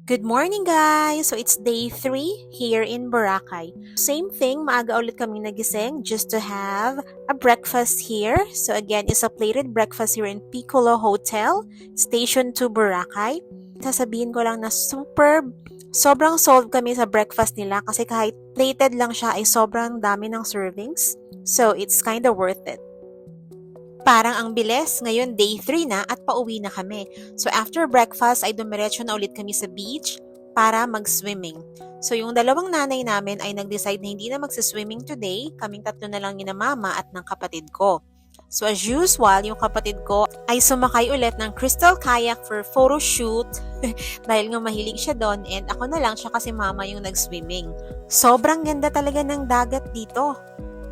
Good morning guys! So it's day 3 here in Boracay. Same thing, maaga ulit kami nagising just to have a breakfast here. So again, it's a plated breakfast here in Piccolo Hotel, Station 2 Boracay. Sasabihin ko lang na sobrang solve kami sa breakfast nila kasi kahit plated lang siya ay sobrang dami ng servings. So it's kinda worth it. Parang ang bilis, ngayon day 3 na at pauwi na kami. So after breakfast ay dumiretso na ulit kami sa beach para mag-swimming. So yung dalawang nanay namin ay nag-decide na hindi na magsiswimming today, kaming tatlo na lang ni na mama at ng kapatid ko. So as usual, yung kapatid ko ay sumakay ulit ng crystal kayak for photo shoot dahil nga mahilig siya doon and ako na lang siya kasi mama yung nag-swimming. Sobrang ganda talaga ng dagat dito.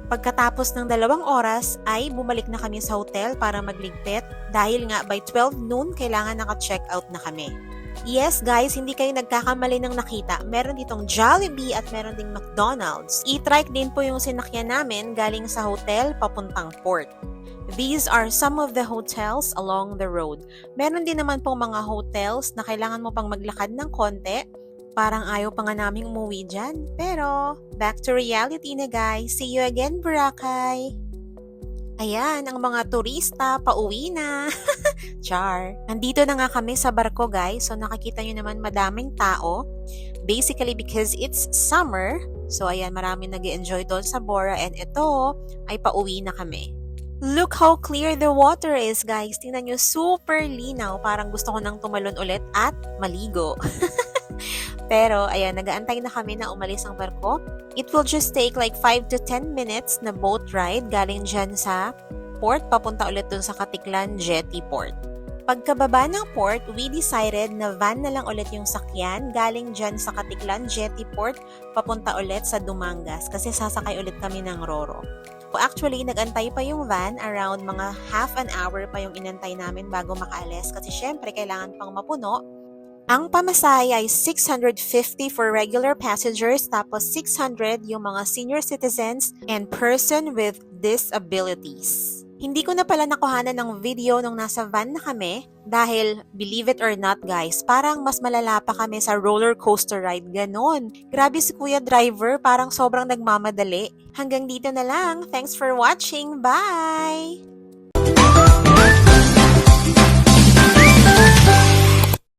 Pagkatapos ng 2 oras ay bumalik na kami sa hotel para magligpit dahil nga by 12 noon kailangan naka-check out na kami. Yes guys, hindi kayo nagkakamali ng nakita. Meron ditong Jollibee at meron ding McDonald's. E-trike din po yung sinakyan namin galing sa hotel papuntang port. These are some of the hotels along the road. Meron din naman pong mga hotels na kailangan mo pang maglakad ng konti. Parang ayaw pa nga naming umuwi dyan. Pero, back to reality na guys. See you again, Boracay! Ayan, ang mga turista, pauwi na. Char. Nandito na nga kami sa barko guys. So, nakikita nyo naman madaming tao. Basically, because it's summer. So, ayan, maraming nag-enjoy doon sa Bora. And ito, ay pauwi na kami. Look how clear the water is, guys. Tingnan nyo, super linaw. Parang gusto ko nang tumalon ulit at maligo. Pero, ayan, nag-aantay na kami na umalis ang barko. It will just take like 5 to 10 minutes na boat ride galing dyan sa port, papunta ulit dun sa Katiklan Jetty Port. Pagkababa ng port, we decided na van na lang ulit yung sakyan galing dyan sa Katiklan Jetty Port, papunta ulit sa Dumangas kasi sasakay ulit kami ng Roro. Actually, nag-antay pa yung van, around mga half an hour pa yung inantay namin bago makaalis kasi syempre kailangan pang mapuno. Ang pamasahe ay 650 for regular passengers tapos 600 yung mga senior citizens and person with disabilities. Hindi ko na pala nakuhanan ng video nung nasa van na kami dahil believe it or not guys, parang mas malala pa kami sa roller coaster ride, ganon. Grabe si Kuya Driver, parang sobrang nagmamadali. Hanggang dito na lang. Thanks for watching. Bye!